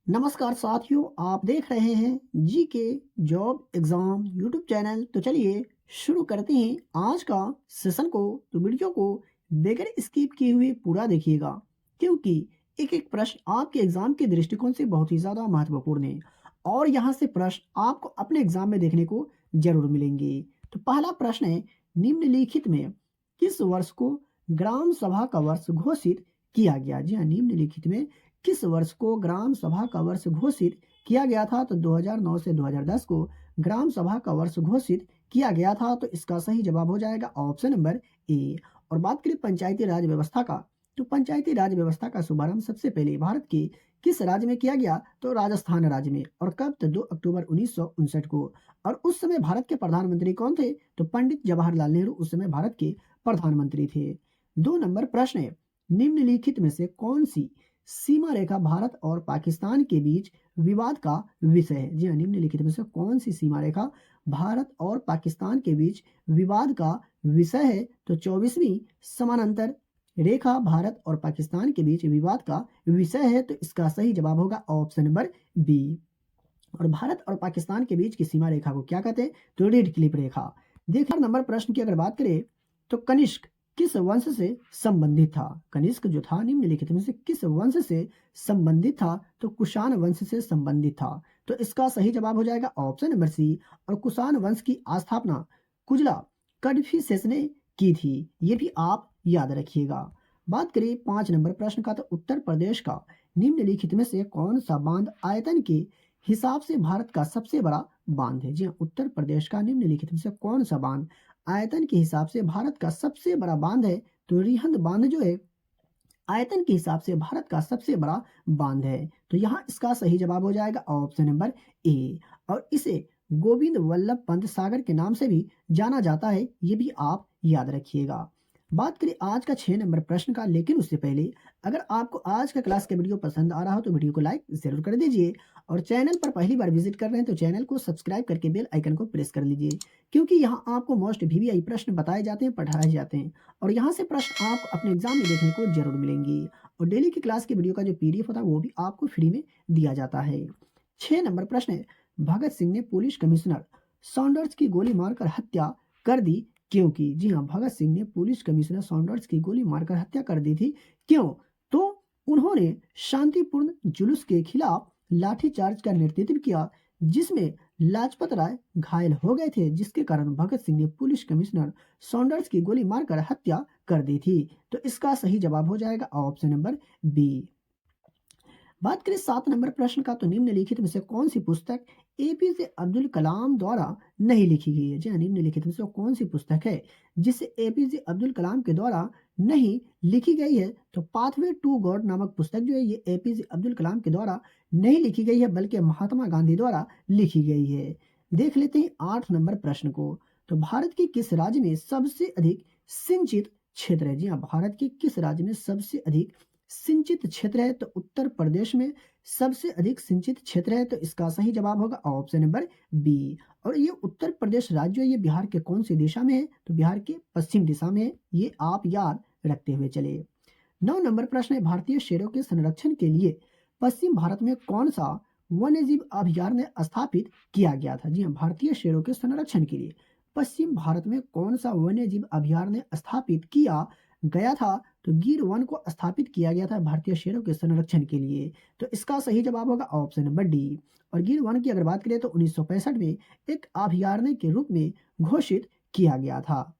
नमस्कार साथियों, आप देख रहे हैं जी के जॉब एग्जाम यूट्यूब चैनल। तो चलिए शुरू करते हैं आज का सेशन को। तो वीडियो को बगैर स्किप किए हुए पूरा देखिएगा, क्योंकि एक एक प्रश्न आपके एग्जाम के दृष्टिकोण से बहुत ही ज़्यादा महत्वपूर्ण है और यहाँ से प्रश्न आपको अपने एग्जाम में देखने को जरूर मिलेंगे। तो पहला प्रश्न है, निम्नलिखित में किस वर्ष को ग्राम सभा का वर्ष घोषित किया गया? जी हाँ, निम्नलिखित में किस वर्ष को ग्राम सभा का वर्ष घोषित किया गया था? तो 2009 से 2010 को ग्राम सभा का वर्ष घोषित किया गया था। तो इसका सही जवाब हो जाएगा ऑप्शन नंबर ए। और बात करें पंचायती राज व्यवस्था का, तो पंचायती राज व्यवस्था का शुभारंभ सबसे पहले भारत के किस राज्य में किया गया? तो राजस्थान राज्य में। और कब? तो 2 अक्टूबर 1959 को। और उस समय भारत के प्रधानमंत्री कौन थे? तो पंडित जवाहरलाल नेहरू उस समय भारत के प्रधानमंत्री थे। 2 नंबर प्रश्न है, निम्नलिखित में से कौन सी सीमा रेखा भारत और पाकिस्तान के बीच विवाद का विषय है? जी हाँ, निम्नलिखित में से कौन सी सीमा रेखा भारत और पाकिस्तान के बीच विवाद का विषय है? तो 24वीं समानांतर रेखा भारत और पाकिस्तान के बीच विवाद का विषय है। तो इसका सही जवाब होगा ऑप्शन नंबर बी। और भारत और पाकिस्तान के बीच की सीमा रेखा को क्या कहते हैं? तो रेड क्लिप रेखा। देखिए नंबर प्रश्न की अगर बात करें, तो कनिष्क किस वंश से संबंधित था? कनिष्क जो था निम्नलिखित में से किस वंश से संबंधित था? तो कुषाण वंश से संबंधित था। तो इसका सही जवाब हो जाएगा ऑप्शन नंबर सी। और कुषाण वंश की स्थापना कुजला कडफिसेस ने की थी, ये भी आप याद रखिएगा। बात करें 5 नंबर प्रश्न का, तो उत्तर प्रदेश का निम्नलिखित में से कौन सा बांध आयतन के हिसाब से भारत का सबसे बड़ा बांध है? जी हाँ, उत्तर प्रदेश का निम्नलिखित में से कौन सा बांध आयतन के हिसाब से भारत का सबसे बड़ा बांध है? तो रिहंद बांध जो है आयतन के हिसाब से भारत का सबसे बड़ा बांध है। तो यहाँ इसका सही जवाब हो जाएगा ऑप्शन नंबर ए। और इसे गोविंद वल्लभ पंत सागर के नाम से भी जाना जाता है, ये भी आप याद रखिएगा। बात करें आज का 6 नंबर प्रश्न का, लेकिन उससे पहले अगर आपको आज का क्लास का वीडियो पसंद आ रहा हो तो वीडियो को लाइक जरूर कर दीजिए। और चैनल पर पहली बार विजिट कर रहे हैं तो चैनल को सब्सक्राइब करके बेल आइकन को प्रेस कर लीजिए, क्योंकि यहाँ आपको मोस्ट वीवीआई प्रश्न बताए जाते हैं, पढ़ाए जाते हैं और यहाँ से प्रश्न आप अपने एग्जाम में देखने को जरूर मिलेंगे। और डेली की क्लास की वीडियो का जो पीडीएफ होता है वो भी आपको फ्री में दिया जाता है। 6 नंबर प्रश्न है, भगत सिंह ने पुलिस कमिश्नर सॉन्डर्स की गोली मारकर हत्या कर दी क्यों की? जी हाँ, भगत सिंह ने पुलिस कमिश्नर सॉन्डर्स की गोली मारकर हत्या कर दी थी। क्यों? तो उन्होंने शांतिपूर्ण जुलूस के खिलाफ लाठीचार्ज का नेतृत्व किया, जिसमें लाजपत राय घायल हो गए थे, जिसके कारण भगत सिंह ने पुलिस कमिश्नर सॉन्डर्स की गोली मारकर हत्या कर दी थी। तो इसका सही जवाब हो जाएगा ऑप्शन नंबर बी। बात करें 7 नंबर प्रश्न का, तो निम्नलिखित में से कौन सी पुस्तक एपीजे अब्दुल कलाम द्वारा नहीं लिखी गई है? जी हाँ, निम्नलिखित में से कौन सी पुस्तक है जिसे एपीजे अब्दुल कलाम के द्वारा नहीं लिखी गई है? तो पाथवे टू गॉड नामक पुस्तक जो है ये एपीजे अब्दुल कलाम के द्वारा नहीं लिखी गई है, बल्कि महात्मा गांधी द्वारा लिखी गई है। देख लेते हैं 8 नंबर प्रश्न को। तो भारत के किस राज्य में सबसे अधिक सिंचित क्षेत्र है? जी हाँ, भारत के किस राज्य में सबसे अधिक सिंचित क्षेत्र है? तो उत्तर प्रदेश में सबसे अधिक सिंचित क्षेत्र है। तो इसका सही जवाब होगा ऑप्शन नंबर बी। और ये उत्तर प्रदेश राज्य है, ये बिहार के कौन सी दिशा में है? तो बिहार के पश्चिम दिशा में है, ये आप याद रखते हुए चले। 9 नंबर प्रश्न है, भारतीय शेरों के संरक्षण के लिए पश्चिम भारत में कौन सा वन्यजीव अभयारण्य स्थापित किया गया था? जी हाँ, भारतीय शेरों के संरक्षण के लिए पश्चिम भारत में कौन सा वन्यजीव अभयारण्य स्थापित किया गया था? तो गिर वन को स्थापित किया गया था भारतीय शेरों के संरक्षण के लिए। तो इसका सही जवाब होगा ऑप्शन नंबर डी। और गिर वन की अगर बात करें तो 1965 में एक अभयारण्य के रूप में घोषित किया गया था।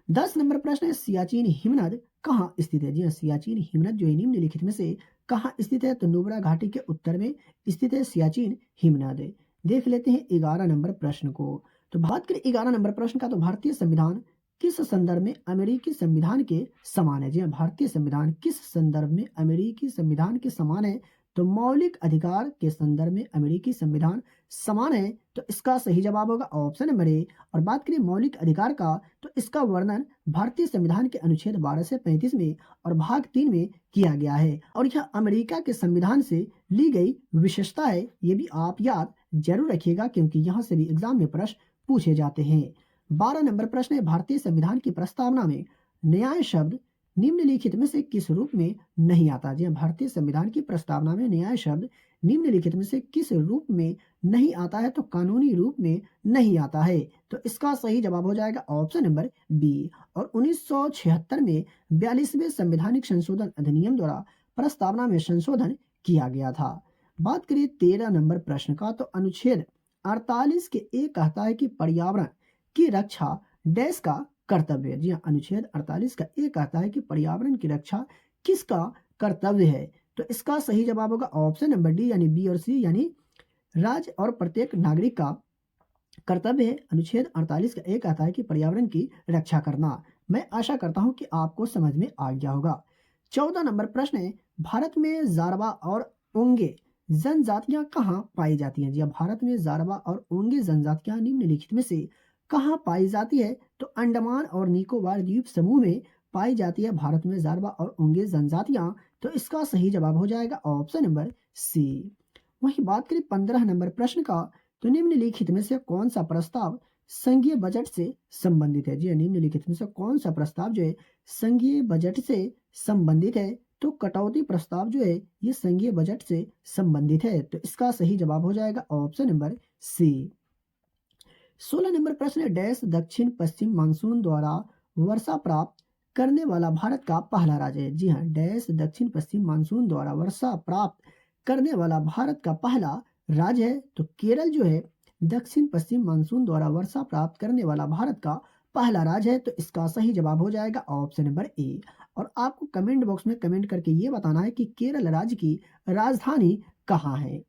10 नंबर प्रश्न है, सियाचिन हिमनद कहाँ स्थित है? जी हाँ, सियाचिन हिमनद जो है निम्नलिखित में से कहाँ स्थित है? तो नुब्रा घाटी के उत्तर में स्थित है सियाचिन हिमनद। देख लेते हैं 11 नंबर प्रश्न को। तो बात करें 11 नंबर प्रश्न का, तो भारतीय संविधान किस संदर्भ में अमेरिकी संविधान के समान है? जी हाँ, भारतीय संविधान किस संदर्भ में अमेरिकी संविधान के समान है? तो मौलिक अधिकार के संदर्भ में अमेरिकी संविधान समान है। तो इसका सही जवाब होगा ऑप्शन नंबर ए। और बात करें मौलिक अधिकार का, तो इसका वर्णन भारतीय संविधान के अनुच्छेद 12 से 35 में और भाग 3 में किया गया है और यह अमेरिका के संविधान से ली गई विशेषता है, ये भी आप याद जरूर रखिएगा, क्योंकि यहाँ से भी एग्जाम में प्रश्न पूछे जाते हैं। 12 नंबर प्रश्न है, भारतीय संविधान की प्रस्तावना में न्याय शब्द निम्नलिखित में से किस रूप में नहीं आता? जी हाँ, भारतीय संविधान की प्रस्तावना में न्याय शब्द निम्नलिखित में से किस रूप में नहीं आता है? तो कानूनी रूप में नहीं आता है। तो इसका सही जवाब हो जाएगा ऑप्शन नंबर बी। और 1976 में 42वें संवैधानिक संशोधन अधिनियम द्वारा प्रस्तावना में संशोधन किया गया था। बात करिए 13 नंबर प्रश्न का, तो अनुच्छेद 48 के ए कहता है कि पर्यावरण की रक्षा डैश का कर्तव्य है। जी हाँ, अनुच्छेद 48 का ए कहता है कि पर्यावरण की रक्षा किसका कर्तव्य है? तो इसका सही जवाब होगा ऑप्शन नंबर डी यानी बी और सी, यानी राज्य और प्रत्येक नागरिक का कर्तव्य है। अनुच्छेद 48 का ए कहता है कि पर्यावरण की रक्षा करना। मैं आशा करता हूं कि आपको समझ में आ गया होगा। 14 नंबर प्रश्न है, भारत में जारवा और ओंगे जनजातियां कहाँ पाई जाती हैं? जी हाँ, भारत में जारवा और ओंगे जनजातियां निम्नलिखित में से कहाँ पाई जाती है? तो अंडमान और निकोबार द्वीप समूह में पाई जाती है भारत में जारवा और ओंगे जनजातियां। तो इसका सही जवाब हो जाएगा ऑप्शन नंबर सी। वहीं बात करें 15 नंबर प्रश्न का, तो निम्नलिखित में से कौन सा प्रस्ताव संघीय बजट से संबंधित है? जी हाँ, निम्नलिखित में से कौन सा प्रस्ताव जो है संघीय बजट से संबंधित है? तो कटौती प्रस्ताव जो है ये संघीय बजट से संबंधित है। तो इसका सही जवाब हो जाएगा ऑप्शन नंबर सी। 16 नंबर प्रश्न है, डैश दक्षिण पश्चिम मानसून द्वारा वर्षा प्राप्त करने वाला भारत का पहला राज्य है? जी हाँ, डैश दक्षिण पश्चिम मानसून द्वारा वर्षा प्राप्त करने वाला भारत का पहला राज्य है। तो केरल जो है दक्षिण पश्चिम मानसून द्वारा वर्षा प्राप्त करने वाला भारत का पहला राज्य है। तो इसका सही जवाब हो जाएगा ऑप्शन नंबर ए। और आपको कमेंट बॉक्स में कमेंट करके ये बताना है कि केरल राज्य की राजधानी कहाँ है।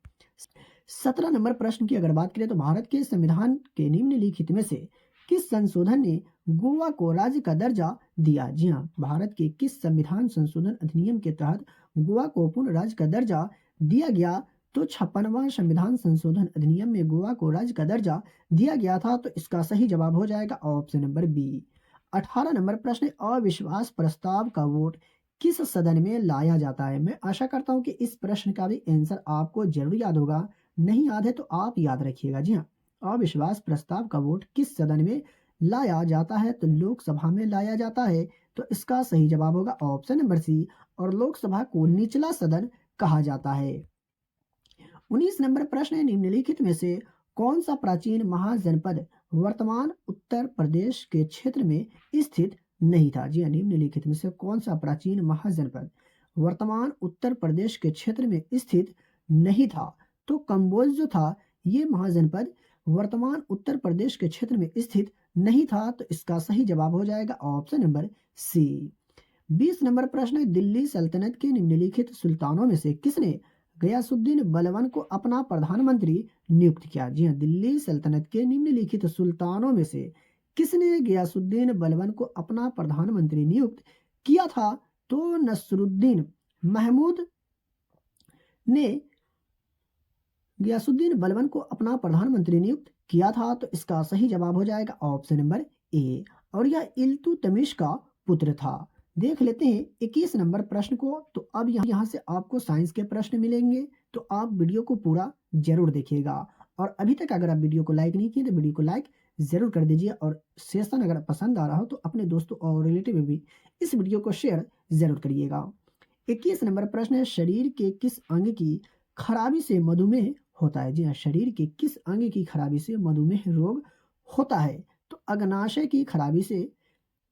17 नंबर प्रश्न की अगर बात करें, तो भारत के संविधान के निम्नलिखित में से किस संशोधन ने गोवा को राज्य का दर्जा दिया? जी हाँ, भारत के किस संविधान संशोधन अधिनियम के तहत गोवा को पूर्ण राज्य का दर्जा दिया गया? तो 56वां संविधान संशोधन अधिनियम में गोवा को राज्य का दर्जा दिया गया था। तो इसका सही जवाब हो जाएगा ऑप्शन नंबर बी। 18 नंबर प्रश्न, अविश्वास प्रस्ताव का वोट किस सदन में लाया जाता है? मैं आशा करता हूं कि इस प्रश्न का भी आंसर आपको जरूर याद होगा। नहीं याद है तो आप याद रखिएगा। जी हाँ, अविश्वास प्रस्ताव का वोट किस सदन में लाया जाता है? तो लोकसभा में लाया जाता है। तो इसका सही जवाब होगा ऑप्शन नंबर सी। और लोकसभा को निचला सदन कहा जाता है। 19 नंबर प्रश्न है, निम्नलिखित में से कौन सा प्राचीन महाजनपद वर्तमान उत्तर प्रदेश के क्षेत्र में स्थित नहीं था? जी हाँ, निम्नलिखित में से कौन सा प्राचीन महाजनपद वर्तमान उत्तर प्रदेश के क्षेत्र में स्थित नहीं था? तो कंबोज जो था ये महाजनपद वर्तमान उत्तर प्रदेश के क्षेत्र में स्थित नहीं था। तो इसका सही जवाब हो जाएगा ऑप्शन नंबर सी। 20 नंबर प्रश्न है, दिल्ली सल्तनत के निम्नलिखित सुल्तानों में से किसने गयासुद्दीन बलबन को अपना प्रधानमंत्री नियुक्त किया? जी हाँ, दिल्ली सल्तनत के निम्नलिखित सुल्तानों में से किसने गयासुद्दीन बलबन को अपना प्रधानमंत्री नियुक्त किया था? तो नसरुद्दीन महमूद ने गयासुद्दीन बलबन को अपना प्रधानमंत्री नियुक्त किया था। तो इसका सही जवाब हो जाएगा ऑप्शन नंबर ए। और यह इल्तुतमिश का पुत्र था। देख लेते हैं 21 नंबर प्रश्न को। तो अब यहाँ से आपको साइंस के प्रश्न मिलेंगे, तो आप वीडियो को पूरा जरूर देखिएगा। और अभी तक अगर आप वीडियो को लाइक नहीं किए तो वीडियो को लाइक जरूर कर दीजिए। और सेशन अगर पसंद आ रहा हो तो अपने दोस्तों और रिलेटिव में भी इस वीडियो को शेयर जरूर करिएगा। 21 नंबर प्रश्न है, शरीर के किस अंग की खराबी से मधुमेह होता है? जी हाँ, शरीर के किस अंग की खराबी से मधुमेह रोग होता है? तो अग्नाशय की खराबी से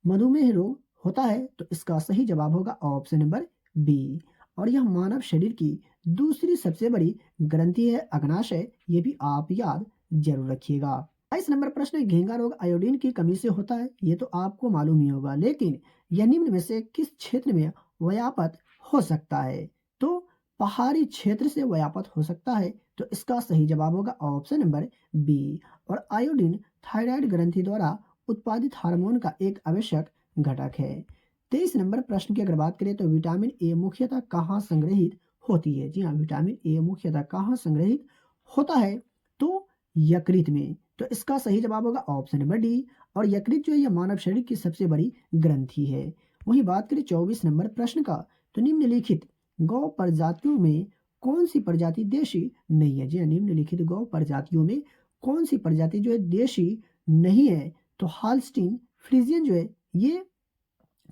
मधुमेह रोग होता है। तो इसका सही जवाब होगा ऑप्शन नंबर बी। और यह मानव शरीर की दूसरी सबसे बड़ी ग्रंथि है अग्नाशय, ये भी आप याद जरूर रखिएगा। 22 नंबर प्रश्न है, घेंगा रोग आयोडीन की कमी से होता है? ये तो आपको मालूम ही होगा, लेकिन यह निम्न में से किस क्षेत्र में व्यापक हो सकता है? तो पहाड़ी क्षेत्र से व्यापक हो सकता है। तो इसका सही जवाब होगा ऑप्शन नंबर बी। और आयोडीन थायराइड ग्रंथि द्वारा उत्पादित हार्मोन का एक आवश्यक घटक है। 23 नंबर प्रश्न की अगर बात करें, तो विटामिन ए मुख्यतः कहाँ संग्रहित होती है? जी हाँ, विटामिन ए मुख्यतः कहाँ संग्रहित होता है? तो यकृत में। तो इसका सही जवाब होगा ऑप्शन नंबर डी। और यकृत जो है यह मानव शरीर की सबसे बड़ी ग्रंथि है। वहीं बात करें 24 नंबर प्रश्न का, तो निम्नलिखित गौ प्रजातियों में कौन सी प्रजाति देशी नहीं है? जी हाँ, निम्नलिखित गौ प्रजातियों में कौन सी प्रजाति जो है देशी नहीं है? तो हाल्स्टीन फ्रीजियन जो है ये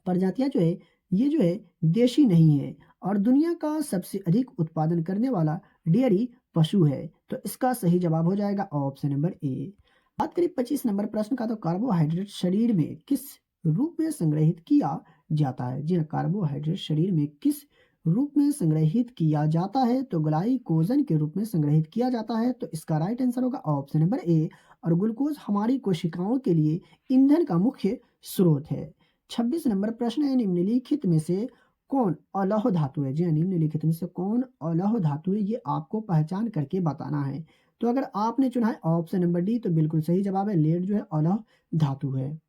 प्रजातियां जो है ये जो है देशी नहीं है और दुनिया का सबसे अधिक उत्पादन करने वाला डेयरी पशु है। तो इसका सही जवाब हो जाएगा ऑप्शन नंबर ए। बात करें 25 नंबर प्रश्न का, तो कार्बोहाइड्रेट शरीर में किस रूप में संग्रहित किया जाता है? जी हाँ, कार्बोहाइड्रेट शरीर में किस रूप में संग्रहित किया जाता है? तो ग्लाइकोजन के रूप में संग्रहित किया जाता है। तो इसका राइट आंसर होगा ऑप्शन नंबर ए। और ग्लूकोज हमारी कोशिकाओं के लिए ईंधन का मुख्य स्रोत है। 26 नंबर प्रश्न है, निम्नलिखित में से कौन अलौह धातु है? जी हाँ, निम्नलिखित में से कौन अलौह धातु है, ये आपको पहचान करके बताना है। तो अगर आपने चुना है ऑप्शन नंबर डी, तो बिल्कुल सही जवाब है। लेड जो है अलौह धातु है।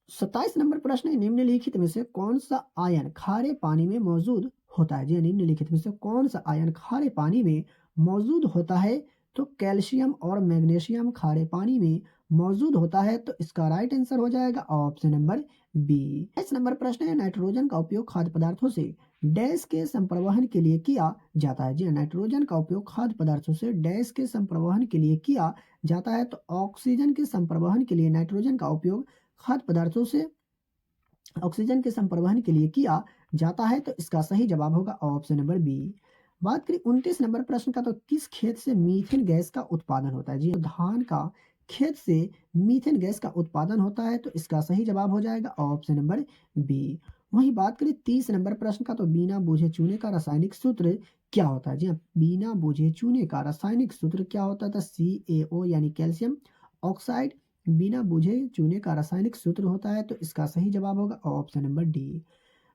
27 नंबर प्रश्न है, निम्नलिखित में से कौन सा आयन खारे पानी में मौजूद होता है? जी हाँ, निम्नलिखित में से कौन सा आयन खारे पानी में मौजूद होता है? तो कैल्शियम और मैग्नीशियम खारे पानी में मौजूद होता है। तो इसका राइट आंसर हो जाएगा ऑप्शन नंबर बी। इस नंबर प्रश्न है, नाइट्रोजन का उपयोग खाद्य पदार्थों से डैश के संप्रवहन के लिए किया जाता है? जी हाँ, नाइट्रोजन का उपयोग खाद्य पदार्थों से डैश के संप्रवहन के लिए किया जाता है। तो ऑक्सीजन के संप्रवहन के लिए नाइट्रोजन का उपयोग खाद्य पदार्थों से ऑक्सीजन के संप्रवहन के लिए किया जाता है। तो इसका सही जवाब होगा ऑप्शन नंबर बी। बात करें 29 नंबर प्रश्न का, तो किस खेत से मीथेन गैस का उत्पादन होता है? जी, तो धान का खेत से मीथेन गैस का उत्पादन होता है। तो इसका सही जवाब हो जाएगा ऑप्शन नंबर बी। वहीं बात करें 30 नंबर प्रश्न का, तो बिना बूझे चूने का रासायनिक सूत्र क्या होता है? जी हाँ, बिना बूझे चूने का रासायनिक सूत्र क्या होता था? CaO यानी कैल्शियम ऑक्साइड बिना बूझे चूने का रासायनिक सूत्र होता है। तो इसका सही जवाब होगा ऑप्शन नंबर डी।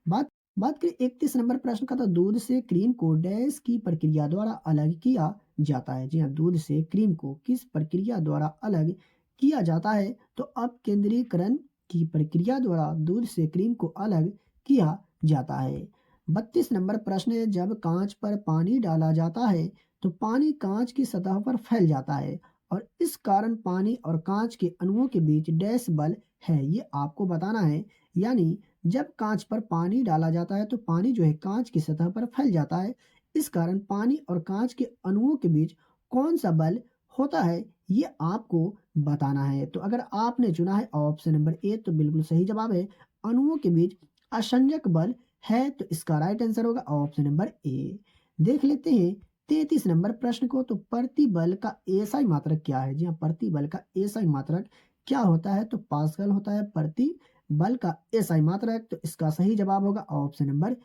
बात बात करें 31 नंबर प्रश्न का, तो दूध से क्रीम को डैश की प्रक्रिया द्वारा अलग किया जाता है? जी हाँ, दूध से क्रीम को किस प्रक्रिया द्वारा अलग किया जाता है? तो अपकेंद्रीकरण की प्रक्रिया द्वारा दूध से क्रीम को अलग किया जाता है। 32 नंबर प्रश्न है, जब कांच पर पानी डाला जाता है तो पानी कांच की सतह पर फैल जाता है और इस कारण पानी और कांच के अणुओं के बीच डैश बल है, ये आपको बताना है। यानी जब कांच पर पानी डाला जाता है तो पानी जो है कांच की सतह पर फैल जाता है। इस कारण पानी और कांच के अणुओं के बीच कौन सा बल होता है, ये आपको बताना है। तो अगर आपने चुना है ऑप्शन नंबर ए, तो बिल्कुल सही जवाब है। अणुओं के बीच असंजक बल है। तो इसका राइट आंसर होगा ऑप्शन नंबर ए। देख लेते हैं 33 नंबर प्रश्न को, तो प्रतिबल का एसआई मात्रक क्या है? जी हाँ, प्रतिबल का एसआई मात्रक क्या होता है? तो पास्कल होता है प्रति बल का एसआई मात्रक। तो इसका सही जवाब होगा ऑप्शन नंबर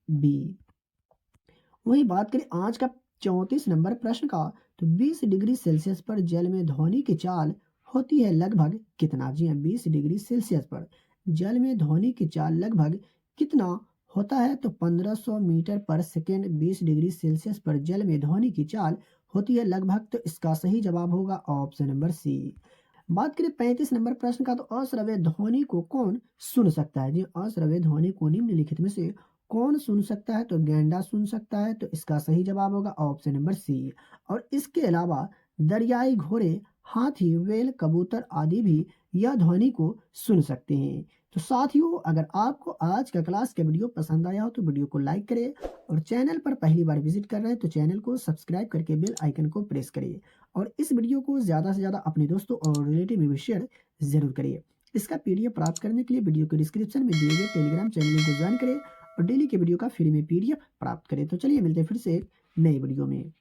बी। वही बात करें आज का 34 नंबर प्रश्न का, तो 20 डिग्री सेल्सियस पर जल में ध्वनि की चाल होती है लगभग कितना? जी हाँ, 20 डिग्री सेल्सियस पर जल में ध्वनि की चाल लगभग कितना होता है? तो 1500 मीटर पर सेकेंड 20 डिग्री सेल्सियस पर जल में ध्वनि की चाल होती है लगभग। तो इसका सही जवाब होगा ऑप्शन नंबर सी। बात करें 35 नंबर प्रश्न का, तो अश्रव्य ध्वनि को कौन सुन सकता है? जी, अश्रव्य ध्वनि को निम्नलिखित में से कौन सुन सकता है? तो गैंडा सुन सकता है। तो इसका सही जवाब होगा ऑप्शन नंबर सी। और इसके अलावा दरियाई घोड़े, हाथी, व्हेल, कबूतर आदि भी यह ध्वनि को सुन सकते हैं। तो साथियों, अगर आपको आज का क्लास का वीडियो पसंद आया हो तो वीडियो को लाइक करें और चैनल पर पहली बार विजिट कर रहे हैं तो चैनल को सब्सक्राइब करके बेल आइकन को प्रेस करिए और इस वीडियो को ज़्यादा से ज़्यादा अपने दोस्तों और रिलेटिव में भी शेयर ज़रूर करिए। इसका पीडीएफ प्राप्त करने के लिए वीडियो के डिस्क्रिप्शन में दिए गए टेलीग्राम चैनल को ज्वाइन करें और डेली के वीडियो का फ्री में पीडीएफ प्राप्त करें। तो चलिए मिलते हैं फिर से एक नई वीडियो में।